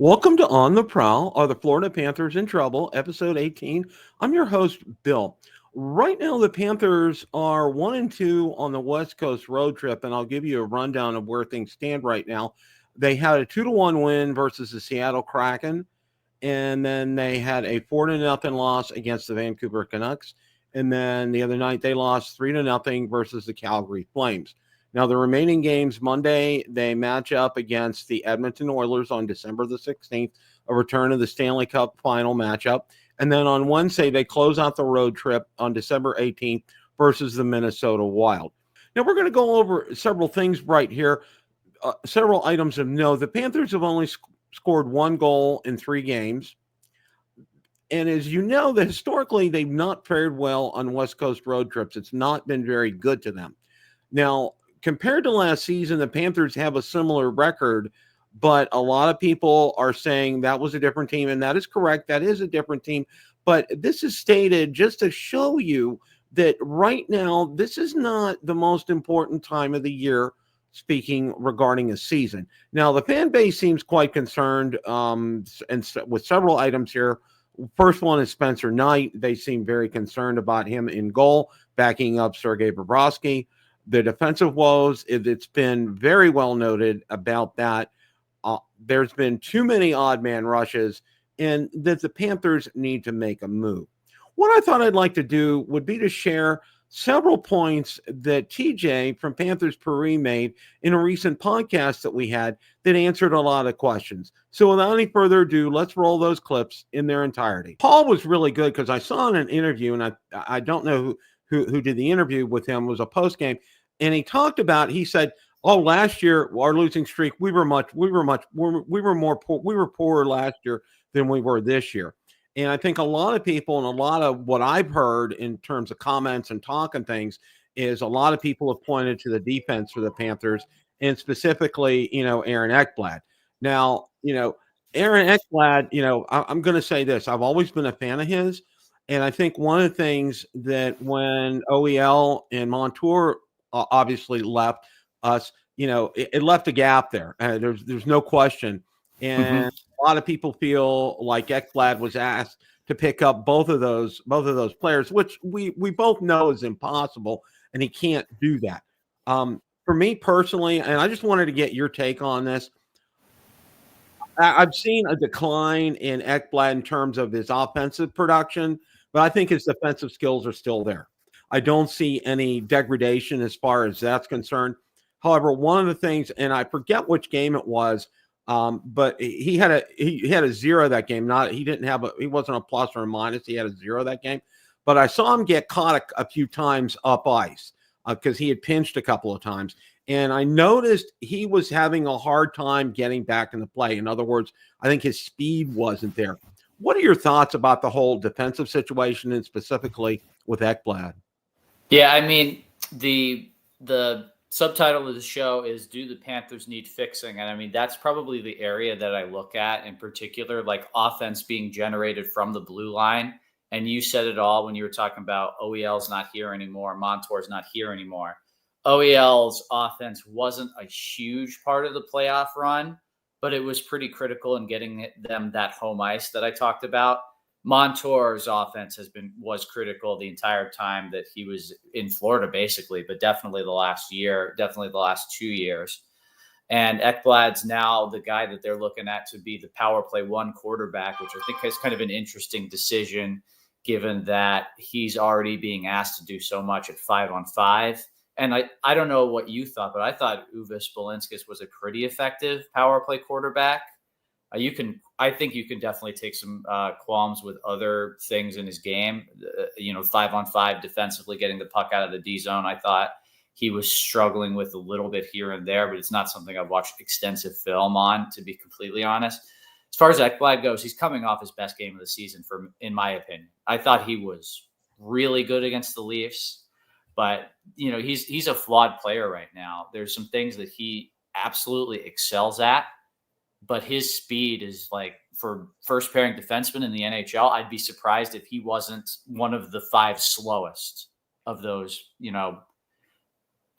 Welcome to On The Prowl, or the Florida Panthers in Trouble, episode 18. I'm your host, Bill. Right now, the Panthers are 1-2 on the West Coast road trip, and I'll give you a rundown of where things stand right now. They had a 2-1 win versus the Seattle Kraken, and then they had a 4-0 loss against the Vancouver Canucks. And then the other night, they lost 3-0 versus the Calgary Flames. Now, the remaining games, Monday, they match up against the Edmonton Oilers on December the 16th, a return of the Stanley Cup final matchup. And then on Wednesday, they close out the road trip on December 18th versus the Minnesota Wild. Now, we're going to go over several things right here, several items of note. The Panthers have only scored one goal in 3 games. And as you know, historically, they've not fared well on West Coast road trips. It's not been very good to them. Now, compared to last season, the Panthers have a similar record, but a lot of people are saying that was a different team, and that is correct. That is a different team, but this is stated just to show you that right now, this is not the most important time of the year, speaking regarding a season. Now, the fan base seems quite concerned and with several items here. First one is Spencer Knight. They seem very concerned about him in goal, backing up Sergei Bobrovsky. The defensive woes, it's been very well noted about that. There's been too many odd man rushes, and that the Panthers need to make a move. What I thought I'd like to do would be to share several points that TJ from Panthers Pourri made in a recent podcast that we had that answered a lot of questions. So without any further ado, let's roll those clips in their entirety. Paul was really good because I saw in an interview, and I don't know who did the interview with him, was a post game. And he talked about, he said, "Oh, last year our losing streak, we were poorer last year than we were this year." And I think a lot of people, and a lot of what I've heard in terms of comments and talk and things, is a lot of people have pointed to the defense for the Panthers, and specifically, Aaron Ekblad. Now, Aaron Ekblad, I'm going to say this: I've always been a fan of his, and I think one of the things that when OEL and Montour obviously left us, it left a gap there. There's no question. And a lot of people feel like Ekblad was asked to pick up both of those players, which we both know is impossible, and he can't do that. For me personally, and I just wanted to get your take on this, I've seen a decline in Ekblad in terms of his offensive production, but I think his defensive skills are still there. I don't see any degradation as far as that's concerned. However, one of the things, and I forget which game it was, but he had a 0 that game. He wasn't a plus or a minus. He had a 0 that game. But I saw him get caught a few times up ice because he had pinched a couple of times. And I noticed he was having a hard time getting back in the play. In other words, I think his speed wasn't there. What are your thoughts about the whole defensive situation, and specifically with Ekblad? Yeah, I mean, the subtitle of the show is "Do the Panthers Need Fixing?" And I mean, that's probably the area that I look at in particular, like offense being generated from the blue line. And you said it all when you were talking about OEL's not here anymore, Montour's not here anymore. OEL's offense wasn't a huge part of the playoff run, but it was pretty critical in getting them that home ice that I talked about. Montour's offense was critical the entire time that he was in Florida, basically, but definitely the last year, definitely the last 2 years. And Ekblad's now the guy that they're looking at to be the power play 1 quarterback, which I think is kind of an interesting decision, given that he's already being asked to do so much at 5-on-5. And I don't know what you thought, but I thought Uvis Balinskis was a pretty effective power play quarterback. I think you can definitely take some qualms with other things in his game. 5-on-5 defensively, getting the puck out of the D zone. I thought he was struggling with a little bit here and there, but it's not something I've watched extensive film on, to be completely honest. As far as Ekblad goes, he's coming off his best game of the season, in my opinion. I thought he was really good against the Leafs, but he's a flawed player right now. There's some things that he absolutely excels at. But his speed is like, for first pairing defenseman in the NHL, I'd be surprised if he wasn't one of the 5 slowest of those,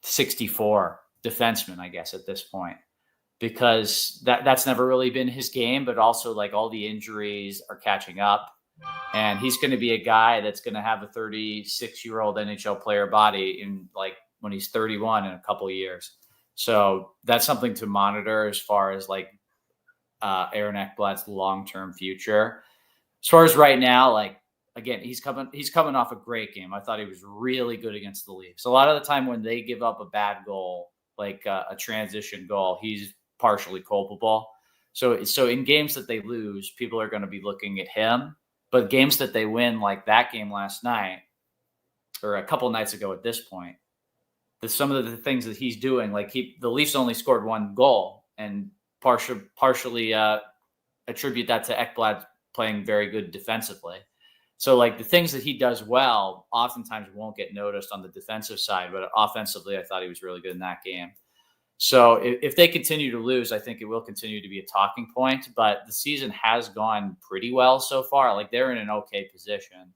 64 defensemen, I guess, at this point. because that's never really been his game, but also like all the injuries are catching up. And he's going to be a guy that's going to have a 36-year-old NHL player body in like when he's 31 in a couple of years. So that's something to monitor as far as like Aaron Ekblad's long-term future. As far as right now, like, again, he's coming off a great game. I thought he was really good against the Leafs. A lot of the time when they give up a bad goal, like a transition goal, he's partially culpable. So in games that they lose, people are going to be looking at him. But games that they win, like that game last night, or a couple nights ago at this point, some of the things that he's doing, like the Leafs only scored one goal, and partially attribute that to Ekblad playing very good defensively. So like the things that he does well, oftentimes won't get noticed on the defensive side, but offensively, I thought he was really good in that game. So if they continue to lose, I think it will continue to be a talking point, but the season has gone pretty well so far. Like they're in an okay position.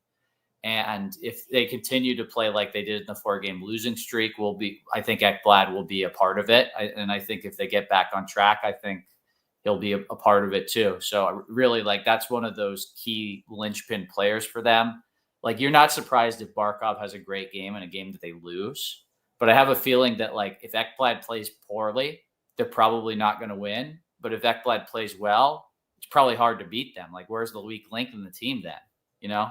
And if they continue to play like they did in the 4-game losing streak, I think Ekblad will be a part of it. And I think if they get back on track, I think he'll be a part of it too. So really, like, that's one of those key linchpin players for them. Like, you're not surprised if Barkov has a great game in a game that they lose. But I have a feeling that, like, if Ekblad plays poorly, they're probably not going to win. But if Ekblad plays well, it's probably hard to beat them. Like, where's the weak link in the team then? You know?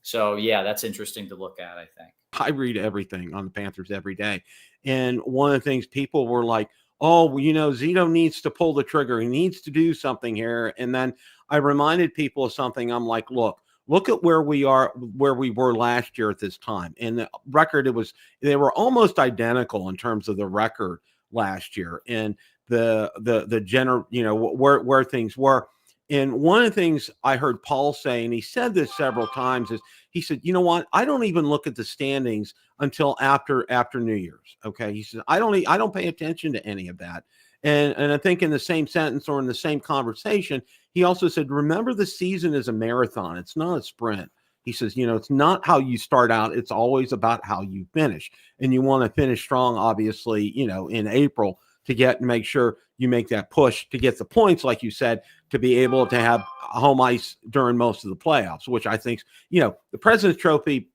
So, yeah, that's interesting to look at, I think. I read everything on the Panthers every day. And one of the things people were like, oh, well, Zito needs to pull the trigger. He needs to do something here. And then I reminded people of something. I'm like, look at where we were last year at this time. And the record, they were almost identical in terms of the record last year and the general, where things were. And one of the things I heard Paul say, and he said this several times, is he said, you know what? I don't even look at the standings until after New Year's. Okay. He said, I don't pay attention to any of that. And I think in the same sentence or in the same conversation, he also said, remember, the season is a marathon. It's not a sprint. He says, it's not how you start out. It's always about how you finish. And you want to finish strong, obviously, in April to make sure you make that push to get the points, like you said, to be able to have home ice during most of the playoffs, which I think, the President's Trophy,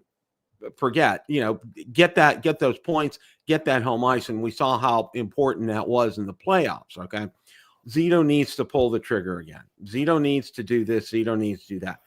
forget, get those points, get that home ice. And we saw how important that was in the playoffs. Okay. Zito needs to pull the trigger again. Zito needs to do this. Zito needs to do that.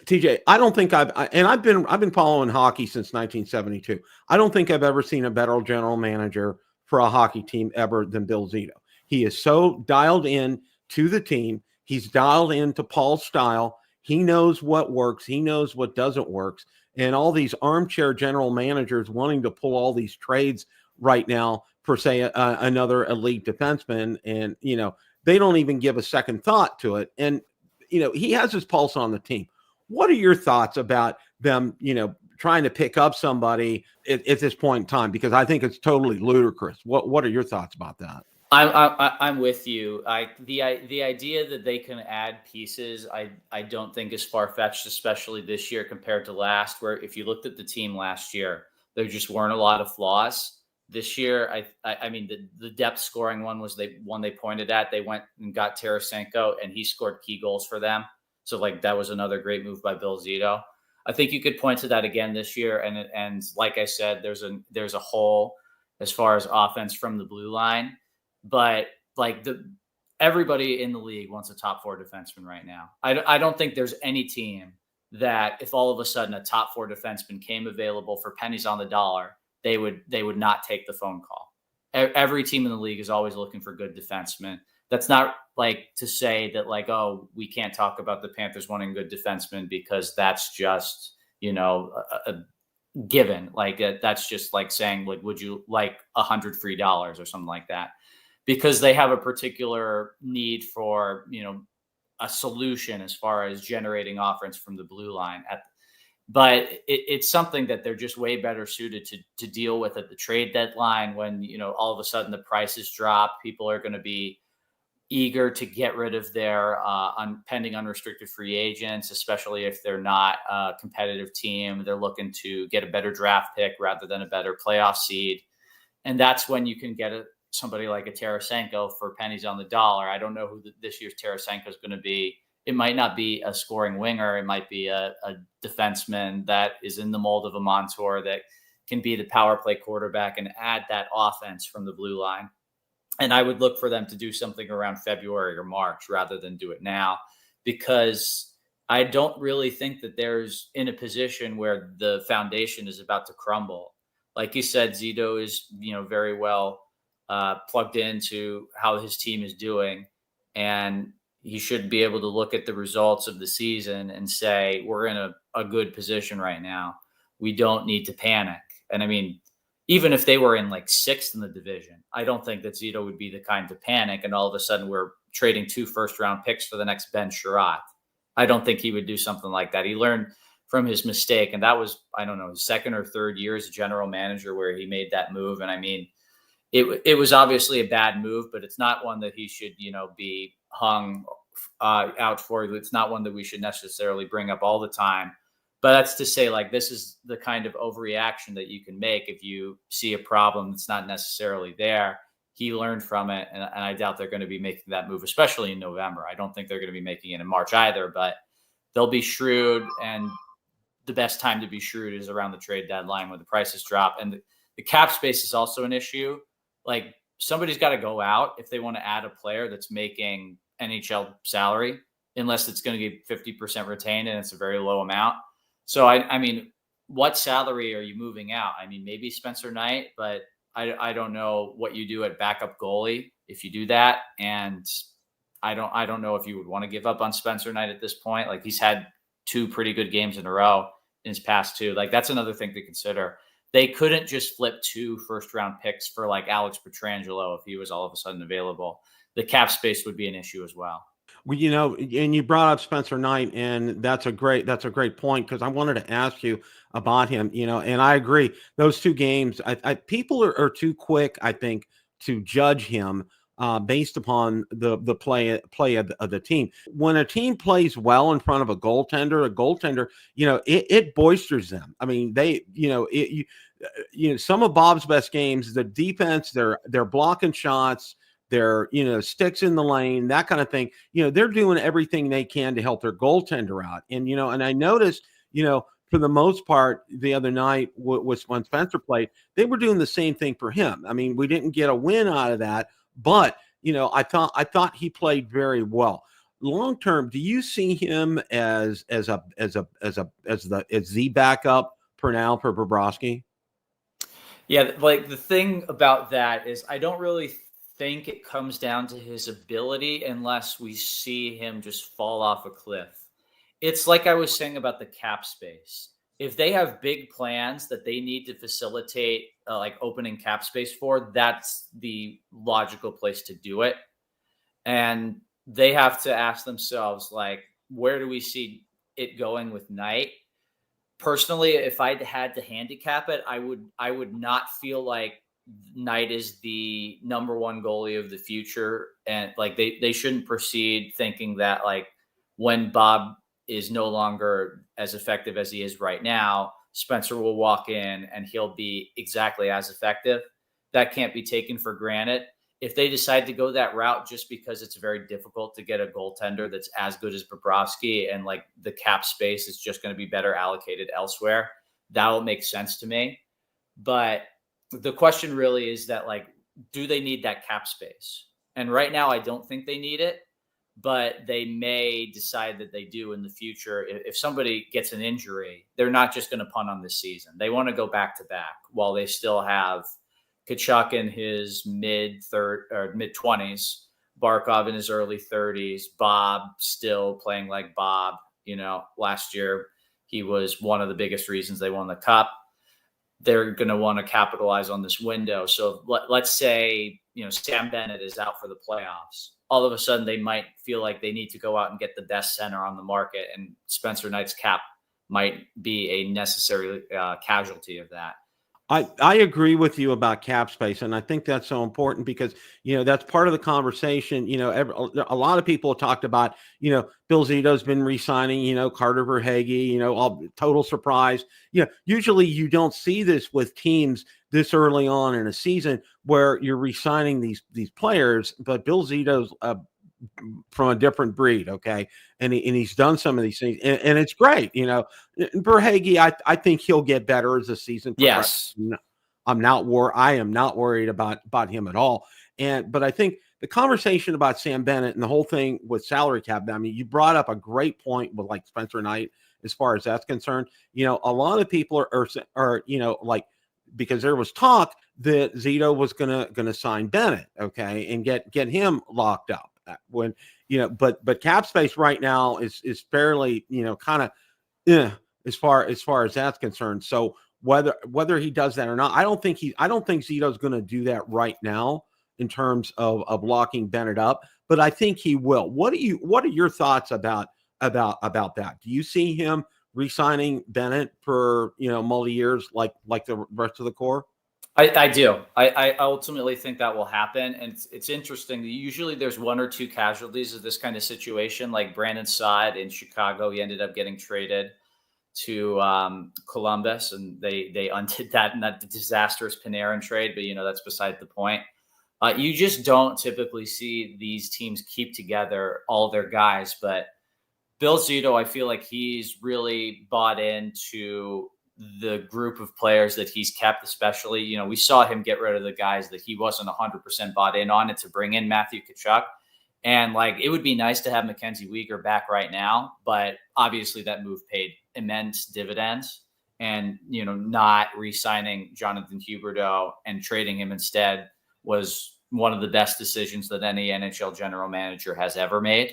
TJ, I don't think I've been following hockey since 1972. I don't think I've ever seen a better general manager for a hockey team ever than Bill Zito. He is so dialed in to the team. He's dialed into Paul's style. He knows what works. He knows what doesn't work. And all these armchair general managers wanting to pull all these trades right now for, say, another elite defenseman, and, they don't even give a second thought to it. And, he has his pulse on the team. What are your thoughts about them, trying to pick up somebody at this point in time? Because I think it's totally ludicrous. What are your thoughts about that? I'm with you. The idea that they can add pieces, I don't think is far-fetched, especially this year compared to last, where if you looked at the team last year, there just weren't a lot of flaws. This year, I mean, the depth scoring one was they pointed at. They went and got Tarasenko, and he scored key goals for them. So, like, that was another great move by Bill Zito. I think you could point to that again this year. And like I said, there's a hole as far as offense from the blue line. But like everybody in the league wants a top 4 defenseman right now. I don't think there's any team that if all of a sudden a top 4 defenseman came available for pennies on the dollar, they would not take the phone call. Every team in the league is always looking for good defensemen. That's not like to say that, like, oh, we can't talk about the Panthers wanting good defensemen because that's just, a given. Like, that's just like saying, like, would you like $100 free or something like that? Because they have a particular need for, a solution as far as generating offense from the blue line. But it's something that they're just way better suited to deal with at the trade deadline when, all of a sudden the prices drop. People are going to be eager to get rid of their pending unrestricted free agents, especially if they're not a competitive team. They're looking to get a better draft pick rather than a better playoff seed. And that's when you can get somebody like a Tarasenko for pennies on the dollar. I don't know who this year's Tarasenko is going to be. It might not be a scoring winger. It might be a defenseman that is in the mold of a Montour that can be the power play quarterback and add that offense from the blue line. And I would look for them to do something around February or March rather than do it now, because I don't really think that there's in a position where the foundation is about to crumble. Like you said, Zito is, very well plugged into how his team is doing. And he should be able to look at the results of the season and say, we're in a good position right now. We don't need to panic. And I mean, even if they were in like 6th in the division, I don't think that Zito would be the kind to panic. And all of a sudden we're trading 2 first-round picks for the next Ben Sherratt. I don't think he would do something like that. He learned from his mistake. And that was, I don't know, his 2nd or 3rd year as a general manager where he made that move. And I mean, it was obviously a bad move, but it's not one that he should, be hung out for. It's not one that we should necessarily bring up all the time. But that's to say, like, this is the kind of overreaction that you can make if you see a problem that's not necessarily there. He learned from it, and I doubt they're going to be making that move, especially in November. I don't think they're going to be making it in March either, but they'll be shrewd, and the best time to be shrewd is around the trade deadline when the prices drop. And the cap space is also an issue. Like, somebody's got to go out if they want to add a player that's making NHL salary, unless it's going to be 50% retained and it's a very low amount. So, I mean, what salary are you moving out? I mean, maybe Spencer Knight, but I don't know what you do at backup goalie if you do that. And I don't know if you would want to give up on Spencer Knight at this point. Like, he's had 2 pretty good games in a row in his past 2. Like, that's another thing to consider. They couldn't just flip 2 first-round picks for like Alex Pietrangelo if he was all of a sudden available. The cap space would be an issue as well. Well, and you brought up Spencer Knight, and that's a great point, because I wanted to ask you about him, and I agree. Those 2 games, people are too quick, I think, to judge him based upon the play of the team. When a team plays well in front of a goaltender, it boisters them. I mean, some of Bob's best games, the defense, they're blocking shots. They're, sticks in the lane, that kind of thing. They're doing everything they can to help their goaltender out. And, and I noticed, for the most part, the other night was when Spencer played, they were doing the same thing for him. I mean, we didn't get a win out of that, but, I thought he played very well. Long term, do you see him as the backup for now for Bobrovsky? Yeah, like, the thing about that is I don't really think it comes down to his ability unless we see him just fall off a cliff. It's like I was saying about the cap space. If they have big plans that they need to facilitate like opening cap space for, that's the logical place to do it. And they have to ask themselves, like, where do we see it going with Knight? Personally, if I had to handicap it, I would not feel like Knight is the number 1 goalie of the future. And like, they shouldn't proceed thinking that, like, when Bob is no longer as effective as he is right now, Spencer will walk in and he'll be exactly as effective. That can't be taken for granted. If they decide to go that route just because it's very difficult to get a goaltender that's as good as Bobrovsky, and like the cap space is just going to be better allocated elsewhere, that'll make sense to me. But the question really is that, like, do they need that cap space? And right now, I don't think they need it, but they may decide that they do in the future. If somebody gets an injury, they're not just going to punt on this season. They want to go back to back while they still have Tkachuk in his mid-20s, Barkov in his early 30s, Bob still playing like Bob. Last year, he was one of the biggest reasons they won the Cup. They're going to want to capitalize on this window. So let's say, Sam Bennett is out for the playoffs. All of a sudden, they might feel like they need to go out and get the best center on the market, and Spencer Knight's cap might be a necessary casualty of that. I agree with you about cap space, and I think that's so important because, that's part of the conversation. A lot of people talked about, Bill Zito's been re-signing, Carter Verhaeghe, all total surprise. Usually you don't see this with teams this early on in a season where you're re-signing these players, but Bill Zito's from a different breed, okay, and he's done some of these things, and it's great, Verhaeghe, I think he'll get better as the season progresses. Yes. I am not worried about him at all, but I think the conversation about Sam Bennett and the whole thing with salary cap, I mean, you brought up a great point with like Spencer Knight as far as that's concerned. A lot of people are like, because there was talk that Zito was gonna sign Bennett, okay, and get him locked up when but cap space right now is fairly kind of as far as that's concerned. So whether he does that or not, I don't think Zito's going to do that right now in terms of locking Bennett up, but I think he will. What are your thoughts about that? Do you see him re-signing Bennett for multi years like the rest of the core? I do. I ultimately think that will happen. And it's interesting. Usually there's one or two casualties of this kind of situation, like Brandon Saad in Chicago. He ended up getting traded to Columbus, and they undid that in that disastrous Panarin trade. But, that's beside the point. You just don't typically see these teams keep together all their guys. But Bill Zito, I feel like he's really bought into the group of players that he's kept, especially, we saw him get rid of the guys that he wasn't 100% bought in on, and to bring in Matthew Tkachuk. And it would be nice to have Mackenzie Weegar back right now, but obviously that move paid immense dividends, and, not re-signing Jonathan Huberdeau and trading him instead was one of the best decisions that any NHL general manager has ever made.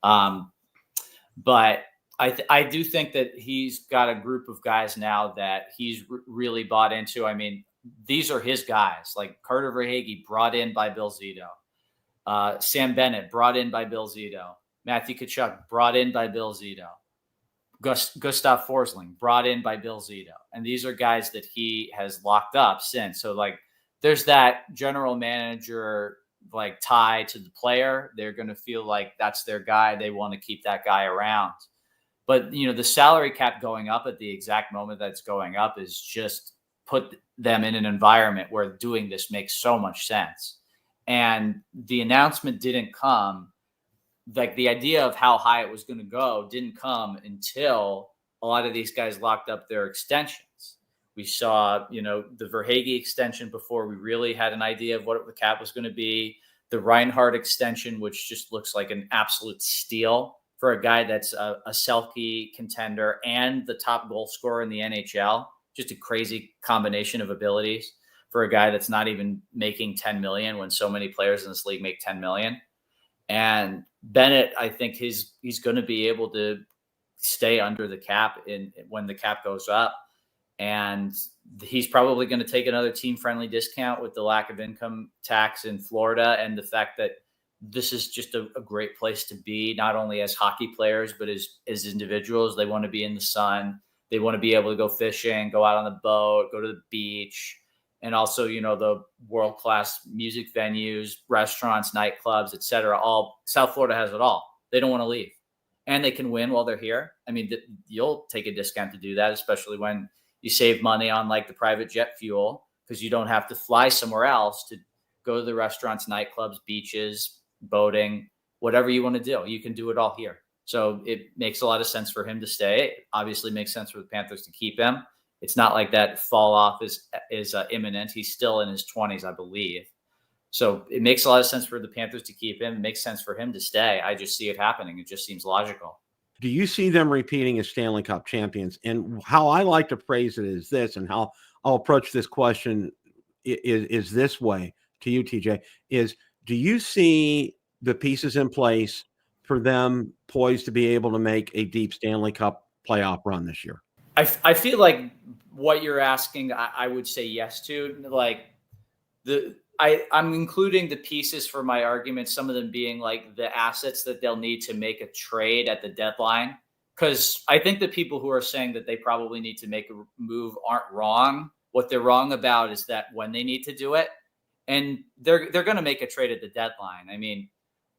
But I do think that he's got a group of guys now that he's really bought into. I mean, these are his guys, like Carter Verhaeghe, brought in by Bill Zito. Sam Bennett, brought in by Bill Zito. Matthew Tkachuk, brought in by Bill Zito. Gustav Forsling, brought in by Bill Zito. And these are guys that he has locked up since. So, there's that general manager tie to the player. They're going to feel like that's their guy. They want to keep that guy around. But, the salary cap going up at the exact moment that's going up is just put them in an environment where doing this makes so much sense. And the announcement didn't come, the idea of how high it was going to go didn't come until a lot of these guys locked up their extensions. We saw, the Verhaeghe extension before we really had an idea of what the cap was going to be. The Reinhart extension, which just looks like an absolute steal for a guy that's a Selke contender and the top goal scorer in the NHL. Just a crazy combination of abilities for a guy that's not even making 10 million when so many players in this league make 10 million. And Bennett, I think he's going to be able to stay under the cap when the cap goes up. And he's probably going to take another team-friendly discount with the lack of income tax in Florida and the fact that this is just a great place to be, not only as hockey players, but as individuals. They want to be in the sun. They want to be able to go fishing, go out on the boat, go to the beach, and also, the world-class music venues, restaurants, nightclubs, et cetera. All South Florida has it all. They don't want to leave. And they can win while they're here. I mean, you'll take a discount to do that, especially when you save money on the private jet fuel, because you don't have to fly somewhere else to go to the restaurants, nightclubs, beaches, boating, whatever you want to do. You can do it all here. So it makes a lot of sense for him to stay. It obviously makes sense for the Panthers to keep him. It's not like that fall off is imminent. He's still in his 20s, I believe. So it makes a lot of sense for the Panthers to keep him. It makes sense for him to stay. I just see it happening. It just seems logical. Do you see them repeating as Stanley Cup champions? And how I like to phrase it is this, and how I'll approach this question is this way to you, TJ, is do you see the pieces in place for them poised to be able to make a deep Stanley Cup playoff run this year? I feel like what you're asking, I would say yes to. I'm including the pieces for my argument, some of them being the assets that they'll need to make a trade at the deadline. Because I think the people who are saying that they probably need to make a move aren't wrong. What they're wrong about is that when they need to do it, and they're going to make a trade at the deadline. I mean,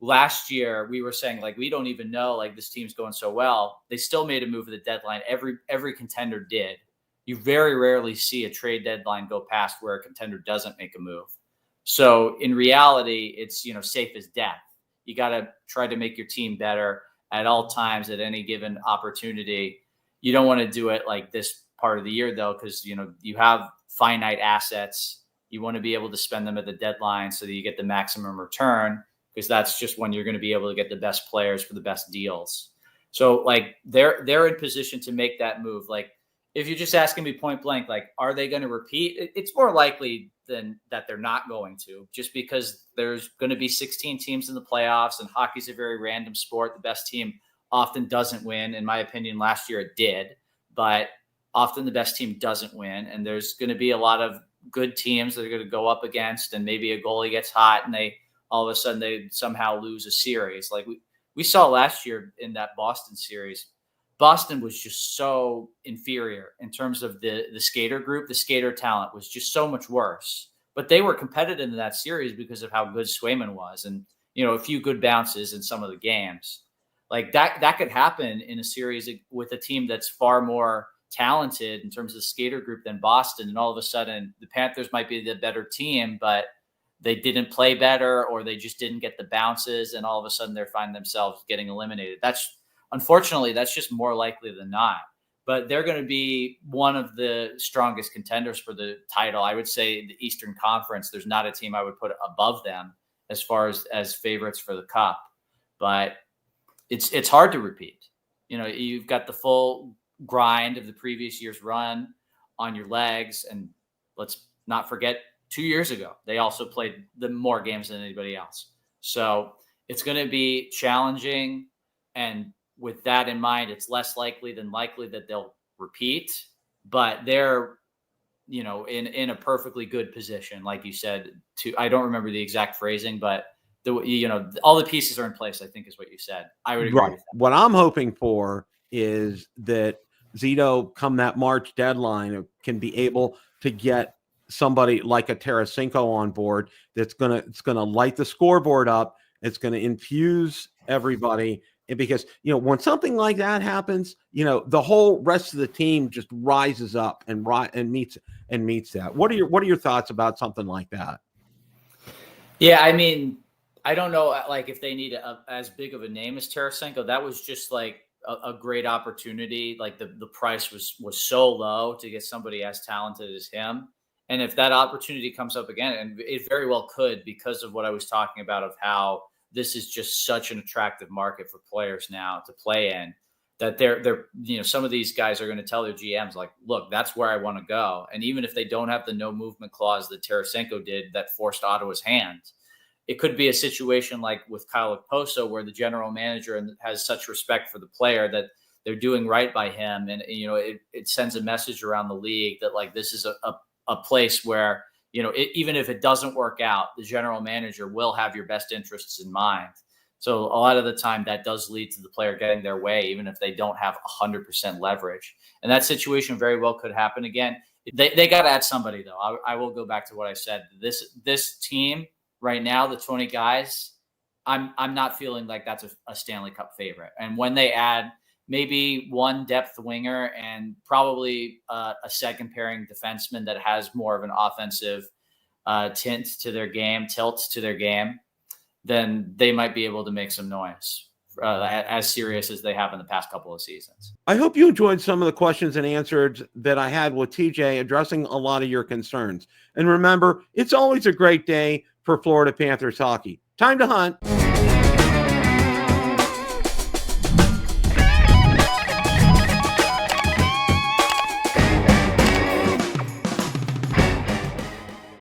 last year we were saying we don't even know, this team's going so well. They still made a move at the deadline. Every contender did. you very rarely see a trade deadline go past where a contender doesn't make a move. So in reality, it's, safe as death. You got to try to make your team better at all times at any given opportunity. You don't want to do it like this part of the year, though, because, you have finite assets. You want to be able to spend them at the deadline so that you get the maximum return, because that's just when you're going to be able to get the best players for the best deals. So like they're in position to make that move. Like if you're just asking me point blank, like, are they going to repeat? It's more likely than that they're not going to, just because there's going to be 16 teams in the playoffs, and hockey's a very random sport. The best team often doesn't win. In my opinion, last year it did, but often the best team doesn't win. And there's going to be a lot of good teams that are going to go up against, and maybe a goalie gets hot and all of a sudden they somehow lose a series. Like we saw last year in that Boston series. Boston was just so inferior in terms of the skater group. The skater talent was just so much worse, but they were competitive in that series because of how good Swayman was, and a few good bounces in some of the games. Like that could happen in a series with a team that's far more talented in terms of the skater group than Boston, and all of a sudden the Panthers might be the better team, but they didn't play better, or they just didn't get the bounces, and all of a sudden they find themselves getting eliminated. Unfortunately, that's just more likely than not. But they're going to be one of the strongest contenders for the title. I would say the Eastern Conference, there's not a team I would put above them as far as favorites for the Cup. But it's hard to repeat. You've got the full grind of the previous year's run on your legs. And let's not forget 2 years ago, they also played the more games than anybody else. So it's going to be challenging. And with that in mind, it's less likely than likely that they'll repeat, but they're, in a perfectly good position. Like you said, I don't remember the exact phrasing, but all the pieces are in place, I think is what you said. I would agree with that. What I'm hoping for is that Zito, come that March deadline, can be able to get somebody like a Tarasenko on board that's going to light the scoreboard up. It's going to infuse everybody. And because, when something like that happens, the whole rest of the team just rises up and meets that. What are your thoughts about something like that? Yeah, I mean, I don't know, like if they need as big of a name as Tarasenko. That was just like a great opportunity. Like the price was so low to get somebody as talented as him. And if that opportunity comes up again, and it very well could, because of what I was talking about of how this is just such an attractive market for players now to play in, that they're some of these guys are going to tell their GMs, like, look, that's where I want to go. And even if they don't have the no movement clause that Tarasenko did that forced Ottawa's hand, it could be a situation like with Kyle Okposo, where the general manager has such respect for the player that they're doing right by him. And, it sends a message around the league that, like, this is a place where, even if it doesn't work out, the general manager will have your best interests in mind. So a lot of the time that does lead to the player getting their way, even if they don't have 100% leverage. And that situation very well could happen again. They got to add somebody, though. I will go back to what I said. This team right now, the 20 guys, I'm not feeling like that's a Stanley Cup favorite. And when they add maybe one depth winger and probably a second pairing defenseman that has more of an offensive tilt to their game, then they might be able to make some noise as serious as they have in the past couple of seasons. I hope you enjoyed some of the questions and answers that I had with TJ, addressing a lot of your concerns. And remember, it's always a great day for Florida Panthers hockey. Time to hunt.